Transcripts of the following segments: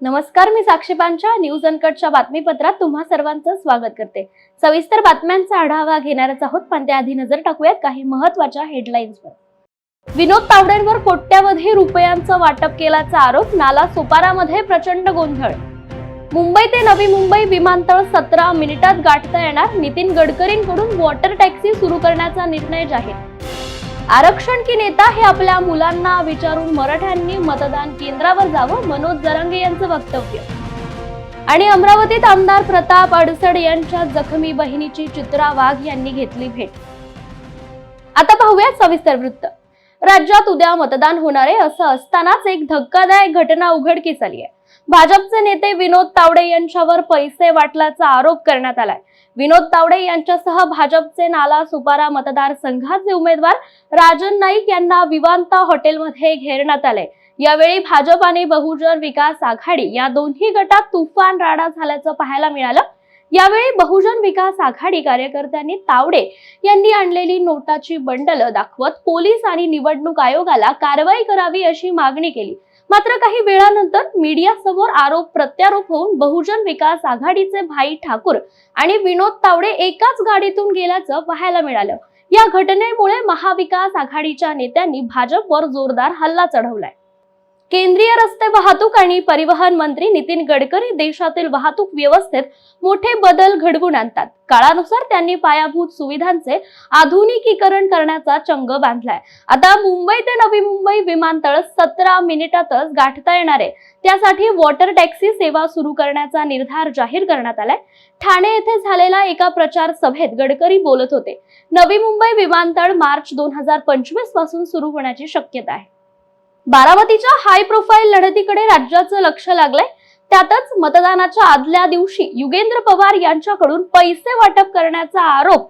नमस्कार, मी साक्षीपांच्या न्यूज अनकटच्या बातमीपत्रात तुम्हा सर्वांचं स्वागत करते। सविस्तर बातम्यांचा आढावा घेणारच आहोत, पण त्याआधी नजर टाकूयात काही महत्त्वाच्या हेडलाईन्सवर। विनोद तावडेंवर कोट्यावधी रुपयांचं वाटप केल्याचा आरोप, नाला सुपारामध्ये प्रचंड गोंधळ। मुंबई ते नवी मुंबई विमानतळ 17 मिनिटात गाठता येणार, नितीन गडकरींकडून वॉटर टॅक्सी सुरू करण्याचा निर्णय जाहीर। आरक्षण की नेता हे आपल्या मुलांना विचारून मराठ्यांनी मतदान केंद्रावर जावं, मनोज जरांगे यांचं वक्तव्य। आणि अमरावतीत आमदार प्रताप अडसड यांच्या जखमी बहिणीची चित्रा वाघ यांनी घेतली भेट। आता पाहूयात सविस्तर वृत्त। राज्यात उद्या मतदान होणार आहे, असं असतानाच एक धक्कादायक घटना उघडकीस आली आहे। भाजपचे नेते विनोद तावडे यांच्यावर पैसे वाटल्याचा आरोप करण्यात आलाय। विनोद तावडे यांच्यासह भाजपचे नाला सुपारा मतदारसंघाचे उमेदवार राजन नाईक यांना विवांता हॉटेलमध्ये घेरण्यात आले। यावेळी भाजप आणि बहुजन विकास आघाडी या दोन्ही गटात तुफान राडा झाल्याचं पाहायला मिळालं। यावेळी बहुजन विकास आघाडी कार्यकर्त्यांनी तावडे यांनी आणलेली नोटाची बंडल दाखवत पोलीस आणि निवडणूक आयोगाला कारवाई करावी अशी मागणी केली। मात्र काही वेळानंतर मीडिया समोर आरोप प्रत्यारोप होऊन बहुजन विकास आघाडीचे भाई ठाकूर आणि विनोद तावडे एकाच गाडीतून गेल्याचं पाहायला मिळालं। या घटनेमुळे महाविकास आघाडीच्या नेत्यांनी भाजपवर जोरदार हल्ला चढवलाय। केंद्रीय रस्ते वाहतूक आणि परिवहन मंत्री नितीन गडकरी देशातील वाहतूक व्यवस्थेत मोठे बदल घडवून आणतात। काळानुसार त्यांनी पायाभूत सुविधांचे आधुनिकीकरण करण्याचा चंग बांधलाय। आता मुंबई ते नवी मुंबई विमानतळ 17 मिनिटातच गाठता येणार आहे। त्यासाठी वॉटर टॅक्सी सेवा सुरू करण्याचा निर्धार जाहीर करण्यात आलाय। ठाणे येथे झालेल्या एका प्रचार सभेत गडकरी बोलत होते। नवी मुंबई विमानतळ मार्च 2025 पासून सुरू होण्याची शक्यता आहे। बारामतीच्या हाय प्रोफाईल लढतीकडे राज्याचं लक्ष लागलंय। त्यातच मतदानाच्या आदल्या दिवशी युगेंद्र पवार यांच्याकडून पैसे वाटप करण्याचा आरोप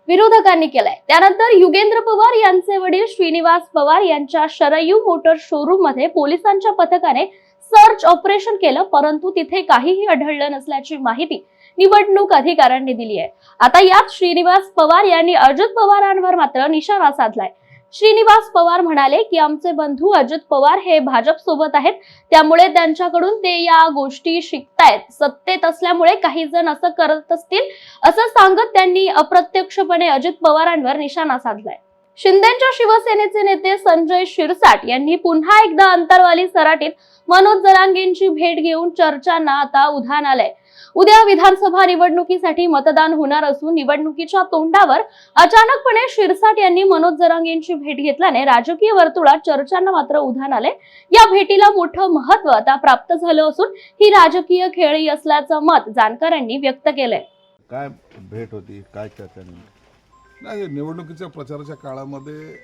विरोधकांनी केलाय। त्यानंतर युगेंद्र पवार यांचे वडील श्रीनिवास पवार यांच्या शरयू मोटर शोरूम मध्ये पोलिसांच्या पथकाने सर्च ऑपरेशन केलं, परंतु तिथे काहीही आढळलं नसल्याची माहिती निवडणूक अधिकाऱ्यांनी दिली आहे। आता यात श्रीनिवास पवार यांनी अजित पवारांवर मात्र निशाणा साधलाय। श्रीनिवास पवार म्हणाले की आमचे बंधू अजित पवार हे भाजप सोबत आहेत, त्यामुळे त्यांच्याकडून ते या गोष्टी शिकतायत। सत्तेत असल्यामुळे काही जण असं करत असतील असं सांगत त्यांनी अप्रत्यक्षपणे अजित पवारांवर निशाणा साधलाय। शिंदेच्या शिवसेनेचे नेते संजय शिरसाट यांनी पुन्हा एकदा अंतरवाली सराटीत मनोज जरांगेंची भेट घेऊन चर्चांना आता उधाण आलंय। उद्या विधानसभा निवडणुकीसाठी मतदान होणार असून निवडणुकीच्या तोंडावर अचानकपणे शिरसाट यांनी मनोज जरांगेंची भेट घेतल्याने राजकीय वर्तुळात चर्चांना मात्र उधाण आले। या भेटीला मोठं महत्त्व आता प्राप्त झालं असून ही राजकीय खेळी असल्याचं मत जाणकारांनी व्यक्त केलंय। काय भेट होती, काय चर्चा नाही? निवडणुकीच्या प्रचाराच्या काळामध्ये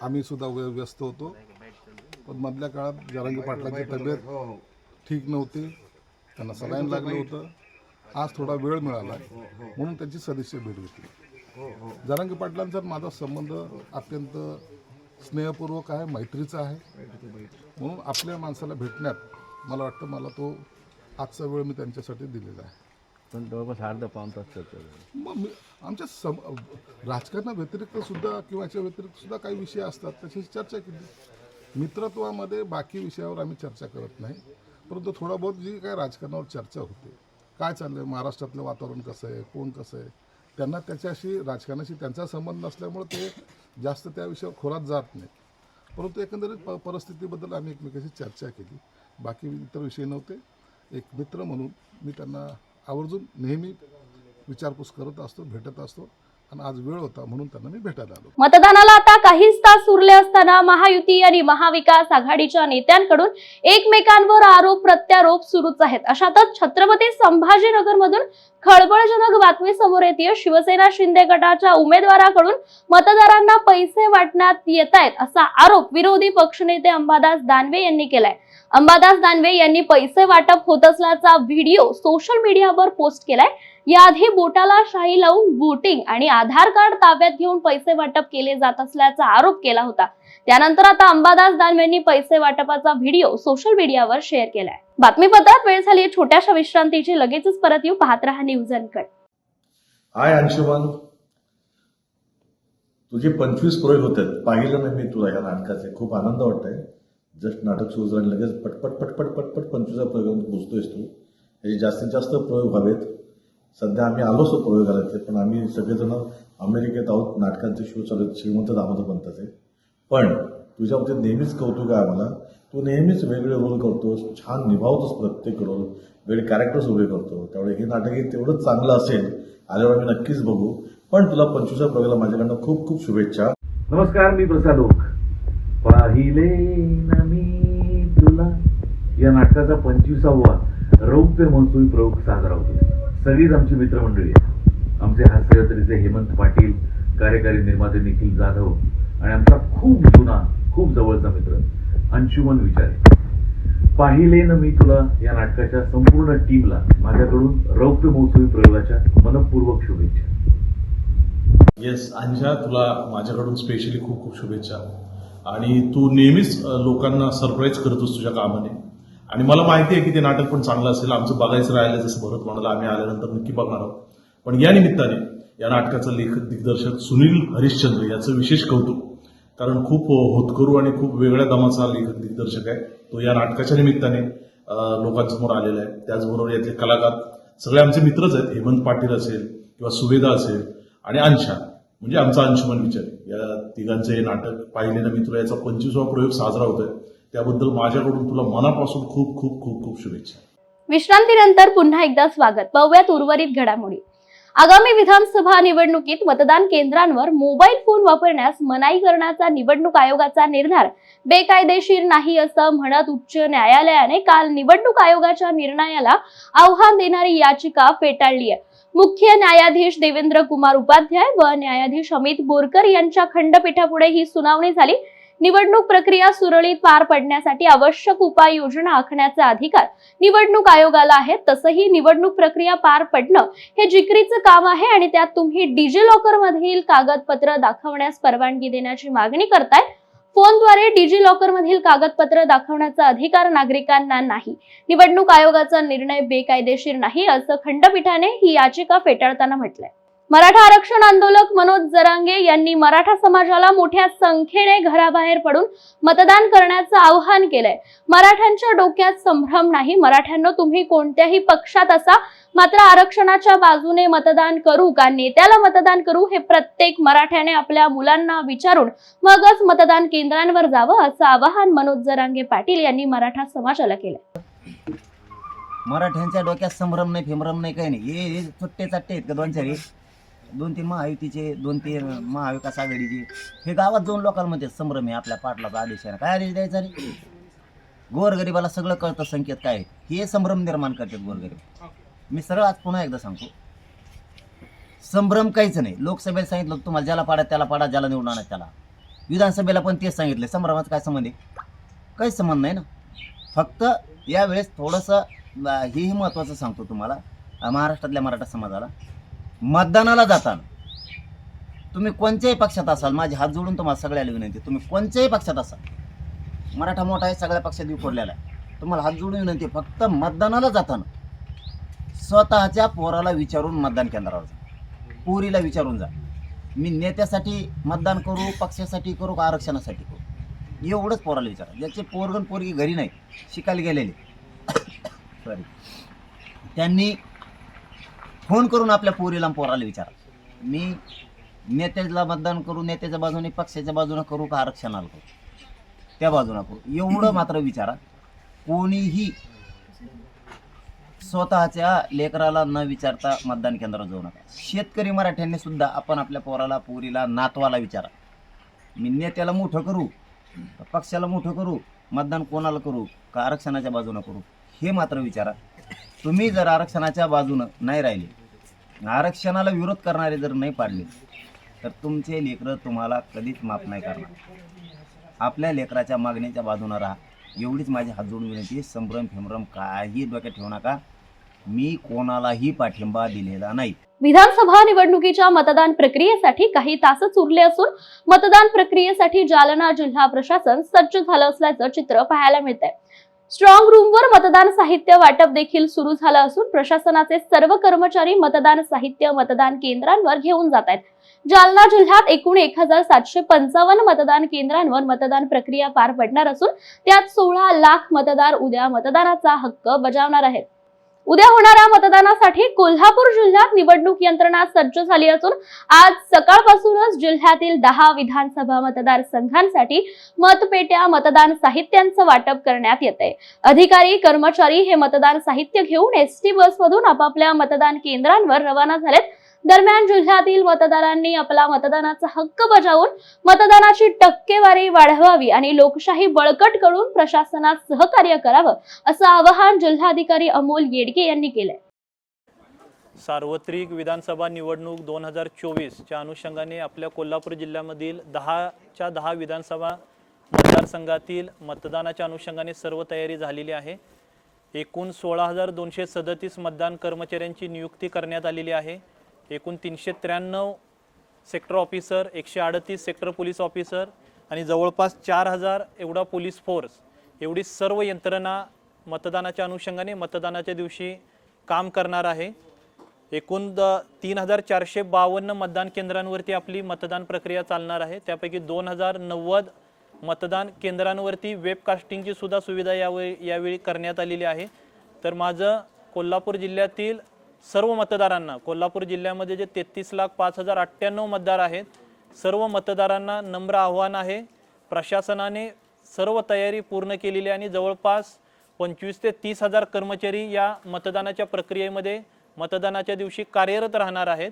आम्ही सुद्धा व्यस्त होतो, पण मधल्या काळात जरांगे पाटलांची तब्येत ठीक नव्हती, त्यांना सलाईन लागलं होतं। आज थोडा वेळ मिळाला म्हणून त्यांची सदिच्छा भेट घेतली। जरांगे पाटलांचा माझा संबंध अत्यंत स्नेहपूर्वक आहे, मैत्रीचा आहे, म्हणून आपल्या माणसाला भेटण्यात मला वाटतं मला तो आजचा वेळ मी त्यांच्यासाठी दिलेला आहे। पण जवळपास अर्धा पाऊण तास चर्चा झाली। मग आमच्या राजकारणाव्यतिरिक्त सुद्धा किंवा याच्या व्यतिरिक्त सुद्धा काही विषय असतात, त्याची चर्चा केली। मित्रत्वामध्ये बाकी विषयावर आम्ही चर्चा करत नाही, परंतु थोडा बहुत जी काय राजकारणावर चर्चा होते, काय चाललंय, महाराष्ट्रातलं वातावरण कसं आहे, कोण कसं आहे, त्यांना त्याच्याशी राजकारणाशी त्यांचा संबंध नसल्यामुळे ते जास्त त्या विषयावर खोलात जात नाही। परंतु एकंदरीत परिस्थितीबद्दल आम्ही एकमेकांशी चर्चा केली, बाकी इतर विषय नव्हते। एक मित्र म्हणून मी त्यांना आवर्जून नेहमी विचारपूस करत असतो, भेटत असतो, आणि आज वेळ होता म्हणून त्यांना मी भेटायला आलो। मतदानाला आता काहीच तास उरले असताना महायुती आणि महाविकास आघाडीच्या नेत्यांकडून एकमेकांवर आरोप प्रत्यारोप सुरूच आहेत। अशातच छत्रपती संभाजीनगर मधून खळबळजनक बातमी समोर येते। शिवसेना शिंदे गटाच्या उमेदवाराकडून मतदारांना पैसे वाटण्यात येत आहेत असा आरोप विरोधी पक्षनेते अंबादास दानवे यांनी केलाय। अंबादास दानवे यांनी पैसे वाटप होत असल्याचा व्हिडिओ सोशल मीडियावर पोस्ट केलाय। याआधी बोटाला शाई लावून वोटिंग आणि आधार कार्ड ताब्यात घेऊन पैसे वाटप केले जात असल्याचा आरोप केला होता। त्यानंतर आता अंबादास दानवेंनी पैसे वाटपाचा व्हिडिओ सोशल मीडियावर शेअर केलाय। बातमीपत्रात वेळ झाली छोट्याशा विश्रांतीची, लगेचच परत येऊ, पाहत रहा न्यूज अनकट। हाय अंशुमन, तुझे 25 प्रयोग होतात, पाहिलं ना मी तुला या नाटकाचे, खूप आनंद वाटतोय। जस्ट नाटक सुरू झालं लगेच पटपट पटपट पटपट 25 प्रयोगात पोहोचतोयस तू. हे जास्तीत जास्त प्रयोग व्हावेत. सध्या आम्ही आलो असतो प्रयोगाला ते, पण आम्ही सगळेजण अमेरिकेत आहोत. नाटकांचे शो चालू आहेत. श्रीमंत दामोदर पंताचे. पण तुझ्या बाबतीत नेहमीच कौतुक आहे आम्हाला. तू नेहमीच वेगळे रोल करतोस, छान निभावतोस प्रत्येक रोल, वेगळे कॅरेक्टर्स उभे करतो. त्यामुळे हे नाटकही तेवढंच चांगलं असेल. आल्यावर आम्ही नक्कीच बघू. पण तुला 25व्या प्रयोगाला माझ्याकडनं खूप खूप शुभेच्छा. नमस्कार, मी प्रसाद ओक. पाहिले ना मी तुला या नाटकाचा 25वा रौप्य महोत्सवी प्रयोग साजरा होतो. सगळीच आमची मित्रमंडळी आहेत. आमचे हास्यजत्रेचे हेमंत पाटील, कार्यकारी निर्माते निखिल जाधव आणि आमचा खूप जुना खूप जवळचा मित्र अंशुमन विचारे. पाहिले ना मी तुला या नाटकाच्या संपूर्ण टीमला माझ्याकडून रौप्य महोत्सवी प्रयोगाच्या मनपूर्वक शुभेच्छा. येस अंजा, तुला माझ्याकडून स्पेशली खूप खूप शुभेच्छा. आणि तू नेहमीच लोकांना सरप्राईज करतोस तुझ्या कामाने. आणि मला माहिती आहे की ते नाटक पण चांगलं असेल. आमचं बघायचं राहिलं, जसं भरत म्हणाला, आम्ही आल्यानंतर नक्की बघणार आहोत. पण या निमित्ताने या नाटकाचा लेखक दिग्दर्शक सुनील हरिश्चंद्र याचं विशेष कौतुक. कारण खूप होतकरू आणि खूप वेगळ्या दमाचा लेखक दिग्दर्शक आहे. तो या नाटकाच्या निमित्ताने लोकांसमोर आलेला आहे. त्याचबरोबर यातले कलाकार सगळे आमचे मित्रच आहेत. हेमंत पाटील असेल किंवा सुवेदा असेल आणि अंशा म्हणजे आमचा अंशुमन विचारे. या तिघांचं हे नाटक पाहिले ना मी तुला याचा 25वा प्रयोग साजरा होतोय. त्याबद्दल माझ्याकडून तुला मनापासून खूप खूप खूप खूप शुभेच्छा. विश्रांतीनंतर पुन्हा एकदा स्वागत. पाहूयात उर्वरित घडामोडी. आगामी विधानसभा निवडणुकीत मतदान केंद्रांवर मोबाईल फोन वापरण्यास मनाई करण्याचा निवडणूक आयोगाचा निर्धार बेकायदेशीर नाही असं म्हणत उच्च न्यायालयाने काल निवडणूक आयोगाच्या निर्णयाला आव्हान देणारी याचिका फेटाळली आहे. मुख्य न्यायाधीश देवेंद्र कुमार उपाध्याय व न्यायाधीश अमित बोरकर यांच्या खंडपीठापुढे ही सुनावणी झाली. निवडणूक प्रक्रिया सुरळीत पार पडण्यासाठी आवश्यक उपाययोजना आखण्याचा अधिकार निवडणूक आयोगाला आहे. तसंही निवडणूक प्रक्रिया पार पडणं हे जिकरीचं काम आहे आणि त्यात तुम्ही डिजिलॉकर मधील कागदपत्र दाखवण्यास परवानगी देण्याची मागणी करताय. फोनद्वारे डिजिलॉकर मधील कागदपत्र दाखवण्याचा अधिकार नागरिकांना नाही. निवडणूक आयोगाचा निर्णय बेकायदेशीर नाही असं खंडपीठाने ही याचिका फेटाळताना म्हटलंय. मराठा आरक्षण आंदोलक मनोज जरांगे यांनी मराठा समाजाला मोठ्या संख्येने घराबाहेर पडून मतदान करण्याचं आवाहन केलंय. मराठ्यांच्या डोक्यात संभ्रम नाही. मराठ्यांनो, तुम्ही कोणत्याही पक्षात असा, मात्र आरक्षणाच्या बाजूने मतदान करू का नेत्याला मतदान करू हे प्रत्येक मराठ्याने आपल्या मुलांना विचारून मगच मतदान केंद्रांवर जावं असं आवाहन मनोज जरांगे पाटील यांनी मराठा समाजाला केलंय. मराठ्यांच्या डोक्यात संभ्रम नाही, फेमरम नाही, काही नाही. हे सुट्टे चाट्टे आहेत का 2-4 महायुतीचे 2-3 महाविकास आघाडीचे. हे गावात जाऊन लोकांमध्ये संभ्रम आहे. आपल्या पाटलाचा आदेश आहे. काय आदेश द्यायचा रे? गोरगरिबाला सगळं कळतं संकेत काय आहे. हे संभ्रम निर्माण करतात गोरगरीब. मी सरळ आज पुन्हा एकदा सांगतो, संभ्रम काहीच नाही. लोकसभेला सांगितलं तुम्हाला ज्याला पाडा त्याला पाडा, ज्याला निवडून आणा त्याला. विधानसभेला पण तेच सांगितलं. संभ्रमाचा काय संबंध आहे? काहीच संबंध नाही ना. फक्त यावेळेस थोडंसं हेही महत्त्वाचं सांगतो तुम्हाला, महाराष्ट्रातल्या मराठा समाजाला. मतदानाला जाताना तुम्ही कोणत्याही पक्षात असाल, माझे हात जोडून तुम्हाला सगळ्याला विनंती, तुम्ही कोणत्याही पक्षात असाल, मराठा मोठा आहे, सगळ्या पक्षात विखुरलेला आहे, तुम्हाला हात जोडून विनंती, फक्त मतदानाला जाताना स्वतःच्या पोराला विचारून मतदान केंद्रावर जा. पोरीला विचारून जा, मी नेत्यासाठी मतदान करू, पक्षासाठी करू का आरक्षणासाठी करू, एवढंच पोराला विचारा. ज्याचे पोरगण पोरगी घरी नाही, शिकायला गेलेले सॉरी, त्यांनी फोन करून आपल्या पोरीला पोराला विचारा, मी नेत्याला मतदान करू, नेत्याच्या बाजूने पक्षाच्या बाजूने करू का आरक्षणाला करू, त्या बाजूने करू, एवढं मात्र विचारा. कोणीही स्वतःच्या लेकराला न विचारता मतदान केंद्रावर जाऊ नका. शेतकरी मराठ्यांनी सुद्धा आपण आपल्या पोराला, पोरीला, नातवाला विचारा, मी नेत्याला मोठं करू, पक्षाला मोठं करू, मतदान कोणाला करू का आरक्षणाच्या बाजूने करू, हे मात्र विचारा. तुम्ही जर आरक्षणाच्या बाजूनं नाही राहिले, आरक्षणाला विरोध करणारे जर नाही पाडले, तर तुमचे लेकरं तुम्हाला कधीच माफ नाही करणार. आपल्या लेकराच्या मागणीच्या बाजूनं राहा, एवढीच माझी हात जोडून विनंती. संभ्रम फेमरम काही डोक्यात ठेवू नका. मी कोणालाही पाठिंबा दिलेला नाही. विधानसभा निवडणुकीच्या मतदान प्रक्रियेसाठी काही तासच उरले असून मतदान प्रक्रियेसाठी जालना जिल्हा प्रशासन सज्ज झालं असल्याचं चित्र पाहायला मिळतंय. स्ट्रॉंग रूमवर मतदान साहित्य वाटप देखील सुरू झालं असून प्रशासनाचे सर्व कर्मचारी मतदान साहित्य मतदान केंद्रांवर घेऊन जात आहेत. जालना जिल्ह्यात एकूण 1755 मतदान केंद्रांवर मतदान प्रक्रिया पार पडणार असून त्यात 16 लाख मतदार उद्या मतदानाचा हक्क बजावणार आहेत. उद्या होणाऱ्या मतदानासाठी कोल्हापूर जिल्ह्यात निवडणूक यंत्रणा सज्ज झाली असून आज सकाळपासूनच जिल्ह्यातील 10 विधानसभा मतदारसंघांसाठी मतपेट्या मतदान साहित्यांचं वाटप करण्यात येतंय. अधिकारी कर्मचारी हे मतदान साहित्य घेऊन एसटी बसमधून आपापल्या मतदान केंद्रांवर रवाना झालेत. दरम्यान जिल्ह्यातील मतदारांनी आपला मतदानाचा हक्क बजावून मतदानाची टक्केवारी वाढवावी आणि लोकशाही बळकट करून प्रशासनात सहकार्य करावं असं आवाहन जिल्हाधिकारी अमोल येडगे यांनी केलंय. सार्वत्रिक विधानसभा निवडणूक 2024च्या अनुषंगाने आपल्या कोल्हापूर जिल्ह्यामधील 10च्या 10 विधानसभा मतदारसंघातील मतदानाच्या अनुषंगाने सर्व तयारी झालेली आहे. एकूण 16,237 मतदान कर्मचाऱ्यांची नियुक्ती करण्यात आलेली आहे. एकूण 393 sector officer, 138 sector police officer आणि जवळपास 4,000 एवढा पोलीस फोर्स, एवढी सर्व यंत्रणा मतदानाच्या अनुषंगाने मतदानाच्या दिवशी काम करणार आहे. एकूण 3,452 मतदान केंद्रांवरती आपली मतदान प्रक्रिया चालणार आहे. त्यापैकी 2,090 मतदान केंद्रांवरती वेबकास्टिंगची सुद्धा सुविधा यावेळी करण्यात आलेली आहे. तर माझं कोल्हापूर जिल्ह्यातील सर्व मतदारांना, कोल्हापूर जिल्ह्यामध्ये जे 33,05,098 मतदार आहेत, सर्व मतदारांना नम्र आव्हान आहे. प्रशासनाने सर्व तयारी पूर्ण केलेली आहे आणि जवळपास 25,000 ते 30,000 कर्मचारी या मतदानाच्या प्रक्रियेमध्ये मतदानाच्या दिवशी कार्यरत राहणार आहेत.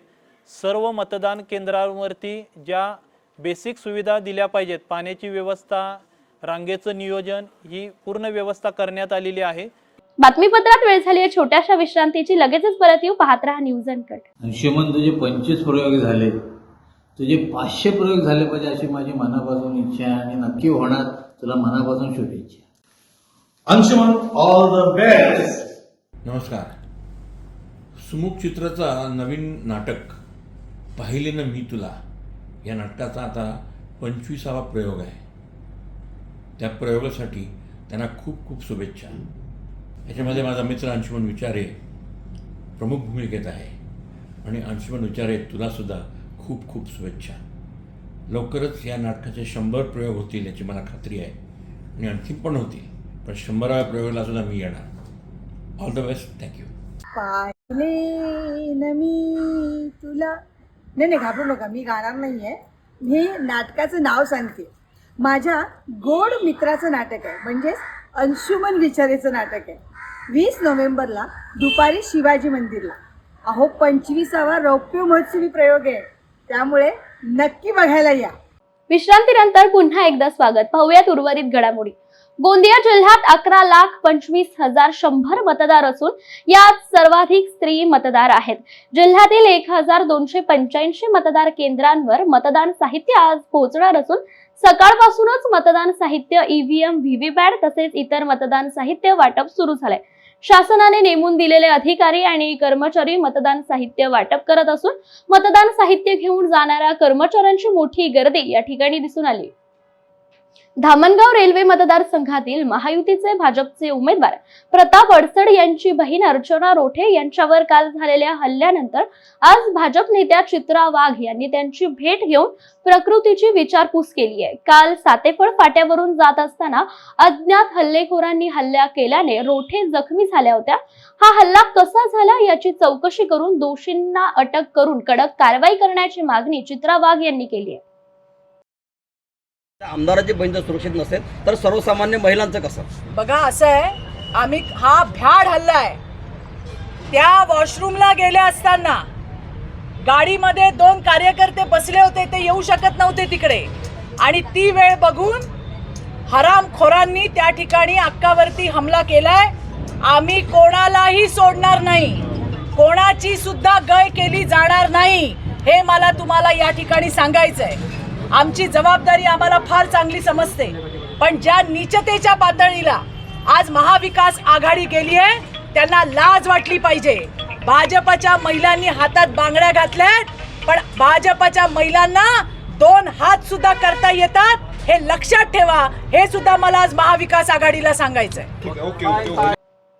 सर्व मतदान केंद्रांवरती ज्या बेसिक सुविधा दिल्या पाहिजेत, पाण्याची व्यवस्था, रांगेचं नियोजन, ही पूर्ण व्यवस्था करण्यात आलेली आहे. बातमीपत्रात वेळ झाली आहे छोट्याशा विश्रांतीची. लगेचच परत येऊ. पाहत रहा न्यूज अनकट. अंशुमन, तुझे 25 प्रयोग झाले, तुझे 500 प्रयोग झाले पाहिजे अशी माझी मनापासून इच्छा आहे आणि नक्की होणार. तुला मनापासून शुभेच्छा. Anshuman, all the best. नमस्कार. सुमुख चित्राचा नवीन नाटक पाहिले ना मी तुला या नाटकाचा आता 25वा प्रयोग आहे. त्या प्रयोगासाठी त्यांना खूप खूप शुभेच्छा. याच्यामध्ये माझा मित्र अंशुमन विचारे प्रमुख भूमिकेत आहे आणि अंशुमन विचारे तुलासुद्धा खूप खूप शुभेच्छा. लवकरच या नाटकाचे 100 प्रयोग होतील याची मला खात्री आहे आणि आणखीन पण होतील, पण 100व्या प्रयोगाला सुद्धा मी येणार. All the best. थँक्यू. पाहिले न मी तुला. नाही घाबरू नका, मी गाणार नाही आहे. मी नाटकाचं नाव सांगते. माझ्या गोड मित्राचं नाटक आहे, म्हणजेच अंशुमन विचारेचं नाटक आहे. 20 नोव्हेंबरला दुपारी शिवाजी मंदिरला. अहो 25वा रौप्य महोत्सवी प्रयोग आहे, त्यामुळे नक्की बघायला या. विश्रांतीनंतर पुन्हा एकदा स्वागत. पाहूयात उर्वरित घडामोडी. गोंदिया जिल्ह्यात 11,25,100 मतदार असून यात सर्वाधिक स्त्री मतदार आहेत. जिल्ह्यातील 1,285 मतदार केंद्रांवर मतदान साहित्य आज पोहोचणार असून सकाळपासूनच मतदान साहित्य, ईव्हीएम, व्हीव्हीपॅट तसेच इतर मतदान साहित्य वाटप सुरू झालंय. शासनाने नेमून दिलेले अधिकारी आणि कर्मचारी मतदान साहित्य वाटप करत असून मतदान साहित्य घेऊन जाणाऱ्या कर्मचाऱ्यांची मोठी गर्दी या ठिकाणी दिसून आली. धामणगाव रेल्वे मतदारसंघातील महायुतीचे भाजपचे उमेदवार प्रताप अडसड यांची बहीण अर्चना रोठे यांच्यावर काल झालेल्या हल्ल्यानंतर आज भाजप नेत्या चित्रा वाघ यांनी त्यांची भेट घेऊन प्रकृतीची विचारपूस केली आहे. काल सातेफळ फाट्यावरून जात असताना अज्ञात हल्लेखोरांनी हल्ला केल्याने रोठे जखमी झाल्या होत्या. हा हल्ला कसा झाला याची चौकशी करून दोषींना अटक करून कडक कारवाई करण्याची मागणी चित्रा वाघ यांनी केली आहे. आमदाराची बहीण जर सुरक्षित नसेल तर सर्वसामान्य महिलांचं कसं? बघा, असं आहे, आम्ही हा भ्याड हल्ला आहे. त्या वॉशरूमला गेले असताना गाडीमध्ये 2 कार्यकर्ते बसले होते, ते येऊ शकत नव्हते तिकडे आणि ती वेळ बघून हरामखोरांनी त्या ठिकाणी अक्कावरती हमला केलाय. आम्ही कोणालाही सोडणार नाही, कोणाची सुद्धा गय केली जाणार नाही, हे मला तुम्हाला या ठिकाणी सांगायचं आहे. आमची जबाबदारी आम्हाला फार चांगली समजते, पण ज्या नीचतेच्या पातळीला आज महाविकास आघाडी गेली आहे त्यांना लाज वाटली पाहिजे. भाजपच्या महिलांनी हातात बांगड्या घातल्यात, पण भाजपच्या महिलांना 2 हात सुद्धा करता येतात हे लक्षात ठेवा. हे सुद्धा मला आज महाविकास आघाडीला सांगायचंय.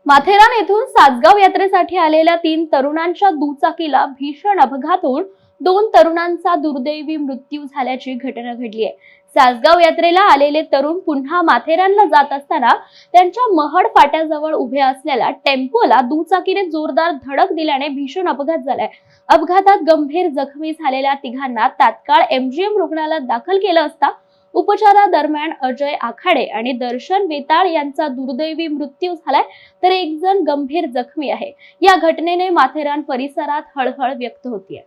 माथेरान येथून सासगाव यात्रेसाठी आलेल्या 3 तरुणांच्या दुचाकीला भीषण अपघात होऊन 2 तरुणांचा दुर्दैवी मृत्यू झाल्याची घटना घडली आहे. सासगाव यात्रेला आलेले तरुण पुन्हा माथेरानला जात असताना त्यांच्या महड फाट्याजवळ उभे असलेल्या टेम्पोला दुचाकीने जोरदार धडक दिल्याने भीषण अपघात झालाय. अपघातात गंभीर जखमी झालेल्या तिघांना तात्काळ MGM रुग्णालयात दाखल केलं असता उपचारादरम्यान अजय आखाडे आणि दर्शन वेताळ यांचा दुर्दैवी मृत्यू झालाय, तर एक जण गंभीर जखमी आहे. या घटनेने माथेरान परिसरात हळहळ व्यक्त होतीये.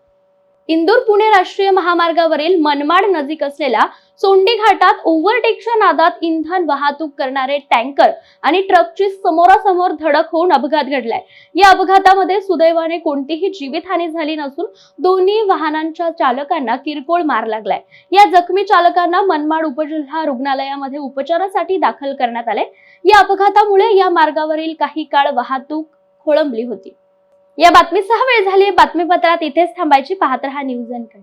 इंदूर पुणे राष्ट्रीय महामार्गावरील मनमाड नजीक असलेल्या सोंडी घाटात ओव्हरटेकच्या नादात इंधन वाहतूक करणारे टँकर आणि ट्रकची समोरासमोर धडक होऊन अपघात घडलाय. या अपघातामध्ये सुदैवाने कोणतीही जीवितहानी झाली नसून दोन्ही वाहनांच्या चालकांना किरकोळ मार लागलाय. या जखमी चालकांना मनमाड उपजिल्हा रुग्णालयामध्ये उपचारासाठी दाखल करण्यात आले. या अपघातामुळे या मार्गावरील काही काळ वाहतूक खोळंबली होती. या बातमीसह वेळ झाली. बातमीपत्रात इथेच थांबायची. पाहत रहा न्यूज अनकट.